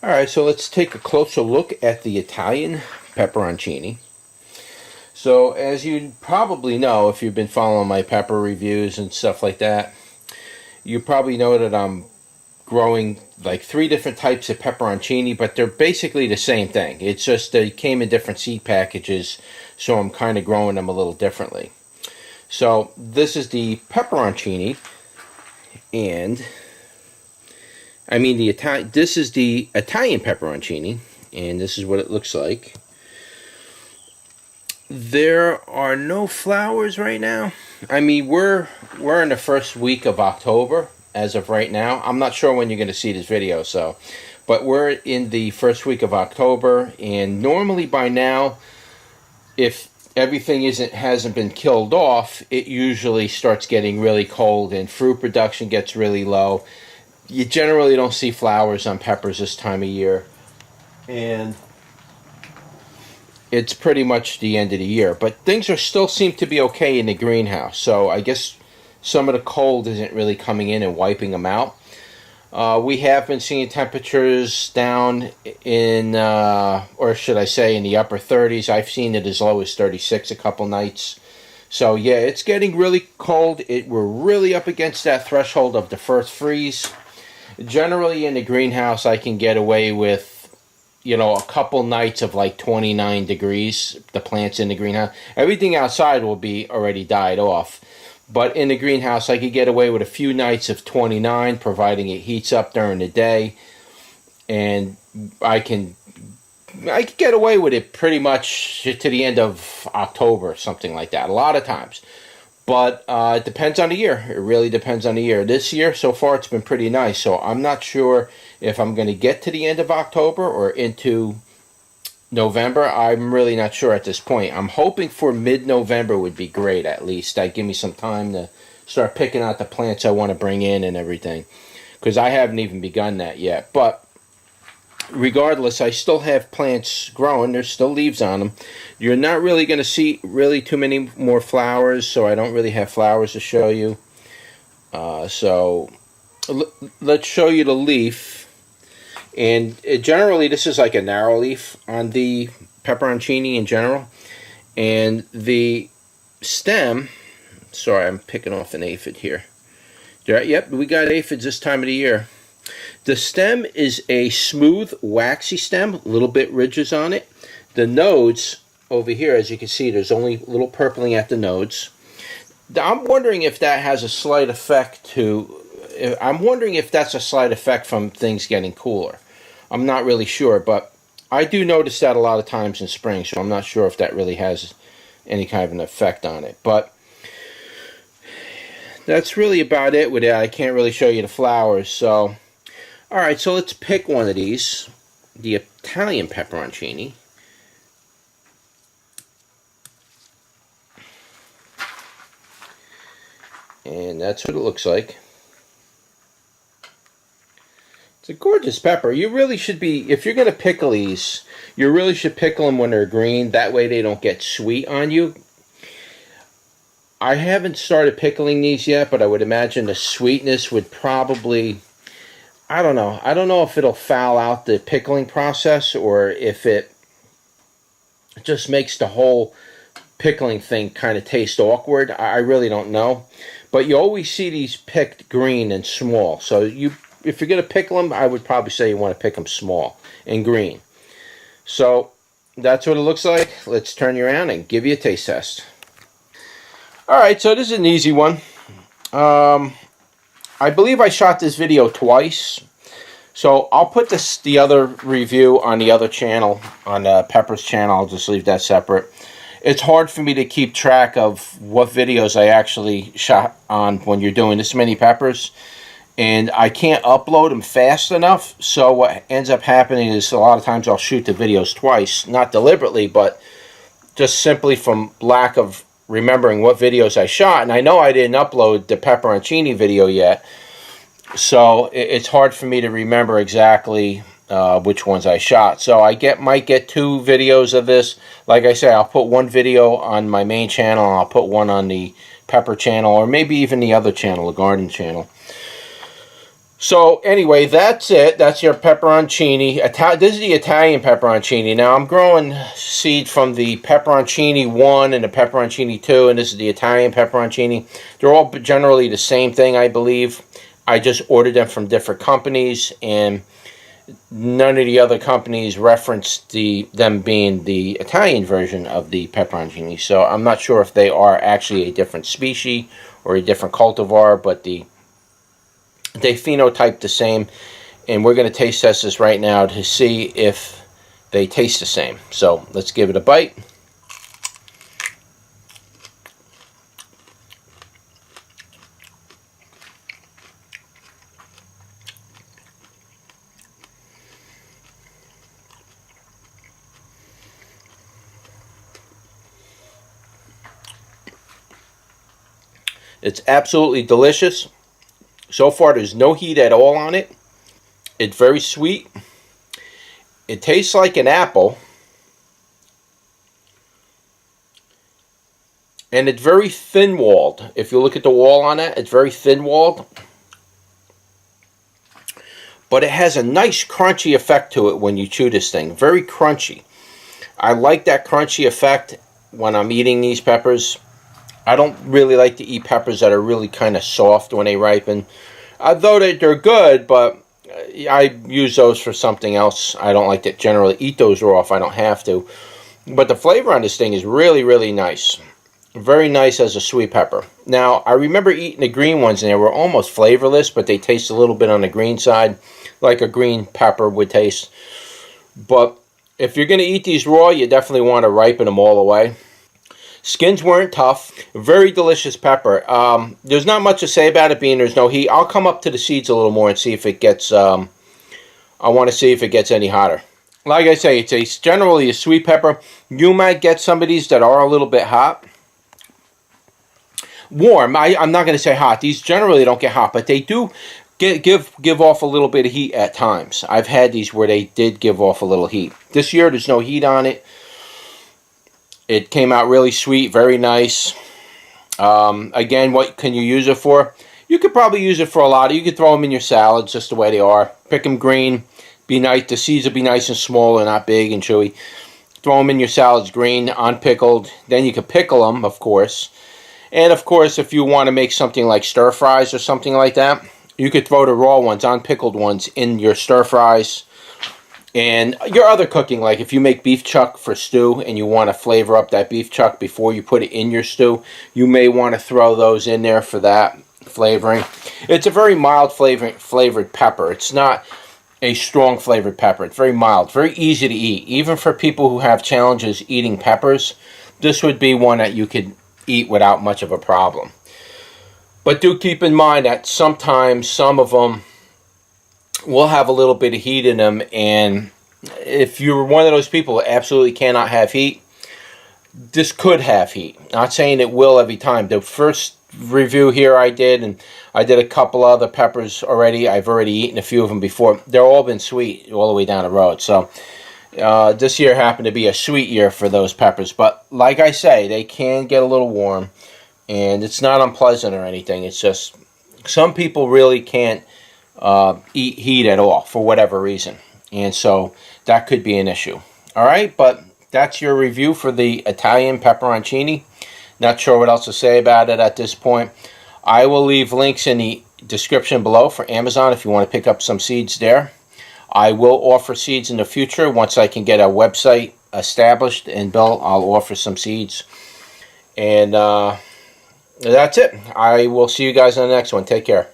Alright, so let's take a closer look at the Italian pepperoncini. So as you probably know, if you've been following my pepper reviews and stuff like that, you probably know that I'm growing like 3 different types of pepperoncini, but they're basically the same thing. It's just they came in different seed packages, so I'm kind of growing them a little differently. So this is the pepperoncini, and this is the Italian pepperoncini, and this is what it looks like. There are no flowers right now. I mean, we're in the first week of October as of right now. I'm not sure when you're going to see this video, but we're in the first week of October, and normally by now, if everything hasn't been killed off, it usually starts getting really cold and fruit production gets really low. You generally don't see flowers on peppers this time of year, and it's pretty much the end of the year. But things still seem to be okay in the greenhouse, so I guess some of the cold isn't really coming in and wiping them out. We have been seeing temperatures down in, or should I say, in the upper 30s. I've seen it as low as 36 a couple nights. So yeah, it's getting really cold. We're really up against that threshold of the first freeze. Generally in the greenhouse, I can get away with, a couple nights of like 29 degrees, the plants in the greenhouse. Everything outside will be already died off. But in the greenhouse, I could get away with a few nights of 29, providing it heats up during the day. And I could get away with it pretty much to the end of October, something like that, a lot of times. But it depends on the year. It really depends on the year. This year, so far, it's been pretty nice. So I'm not sure if I'm going to get to the end of October or into November. I'm really not sure at this point. I'm hoping for mid-November would be great, at least. That'd give me some time to start picking out the plants I want to bring in and everything. Because I haven't even begun that yet. But regardless, I still have plants growing. There's still leaves on them. You're not really going to see really too many more flowers, so I don't really have flowers to show you. So let's show you the leaf. And generally, this is like a narrow leaf on the pepperoncini in general. And the stem, sorry, I'm picking off an aphid here. Yep, we got aphids this time of the year. The stem is a smooth, waxy stem, a little bit ridges on it. The nodes over here, as you can see, there's only a little purpling at the nodes. I'm wondering if that has a slight effect I'm wondering if that's a slight effect from things getting cooler. I'm not really sure, but I do notice that a lot of times in spring, so I'm not sure if that really has any kind of an effect on it. But that's really about it with it. I can't really show you the flowers, so alright, so let's pick one of these, the Italian pepperoncini. And that's what it looks like. It's a gorgeous pepper. You really should be, if you're going to pickle these, you really should pickle them when they're green. That way they don't get sweet on you. I haven't started pickling these yet, but I would imagine the sweetness would probably, I don't know. I don't know if it'll foul out the pickling process or if it just makes the whole pickling thing kind of taste awkward. I really don't know. But you always see these picked green and small. So if you're going to pickle them, I would probably say you want to pick them small and green. So that's what it looks like. Let's turn you around and give you a taste test. Alright, so this is an easy one. I believe I shot this video twice. So I'll put the other review on the other channel, on Pepper's channel. I'll just leave that separate. It's hard for me to keep track of what videos I actually shot on when you're doing this many peppers. And I can't upload them fast enough. So what ends up happening is a lot of times I'll shoot the videos twice. Not deliberately, but just simply from lack of remembering what videos I shot. And I know I didn't upload the pepperoncini video yet. So it's hard for me to remember exactly which ones I shot. So I might get 2 videos of this. Like I say, I'll put one video on my main channel, and I'll put one on the Pepper channel, or maybe even the other channel, the garden channel. So anyway, that's it. That's your pepperoncini. This is the Italian pepperoncini. Now I'm growing seed from the pepperoncini 1 and the pepperoncini 2, and this is the Italian pepperoncini. They're all generally the same thing, I believe. I just ordered them from different companies, and none of the other companies referenced them being the Italian version of the pepperoncini. So I'm not sure if they are actually a different species or a different cultivar, but they phenotype the same, and we're going to taste test this right now to see if they taste the same. So let's give it a bite. It's absolutely delicious. So far, there's no heat at all on it. It's very sweet. It tastes like an apple. And it's very thin-walled. If you look at the wall on it, it's very thin-walled. But it has a nice crunchy effect to it when you chew this thing. Very crunchy. I like that crunchy effect when I'm eating these peppers. I don't really like to eat peppers that are really kind of soft when they ripen. Though they're good, but I use those for something else. I don't like to generally eat those raw if I don't have to. But the flavor on this thing is really, really nice. Very nice as a sweet pepper. Now, I remember eating the green ones, and they were almost flavorless, but they taste a little bit on the green side, like a green pepper would taste. But if you're going to eat these raw, you definitely want to ripen them all the way. Skins weren't tough. Very delicious pepper. There's not much to say about it being there's no heat. I'll come up to the seeds a little more and see if it gets, I want to see if it gets any hotter. Like I say, it's generally a sweet pepper. You might get some of these that are a little bit hot. Warm. I'm not going to say hot. These generally don't get hot, but they do give off a little bit of heat at times. I've had these where they did give off a little heat. This year, there's no heat on it. It came out really sweet, very nice. Again, what can you use it for? You could probably use it for a lot. You could throw them in your salads just the way they are. Pick them green. Be nice. The seeds will be nice and small and not big and chewy. Throw them in your salads green, unpickled. Then you could pickle them, of course. And, of course, if you want to make something like stir fries or something like that, you could throw the raw ones, unpickled ones, in your stir fries. And your other cooking, like if you make beef chuck for stew and you want to flavor up that beef chuck before you put it in your stew, you may want to throw those in there for that flavoring. It's a very mild flavored pepper. It's not a strong flavored pepper. It's very mild, very easy to eat. Even for people who have challenges eating peppers, this would be one that you could eat without much of a problem. But do keep in mind that sometimes some of them will have a little bit of heat in them, and if you're one of those people that absolutely cannot have heat, this could have heat. Not saying it will every time. The first review here I did, and I did a couple other peppers already. I've already eaten a few of them before. They're all been sweet all the way down the road. So this year happened to be a sweet year for those peppers. But like I say, they can get a little warm, and it's not unpleasant or anything. It's just some people really can't eat heat at all for whatever reason, and so that could be an issue. All right, but that's your review for the Italian pepperoncini. Not sure what else to say about it at this point. I will leave links in the description below for Amazon if you want to pick up some seeds there. I will offer seeds in the future. Once I can get a website established and built, I'll offer some seeds. And that's it. I will see you guys on the next one. Take care.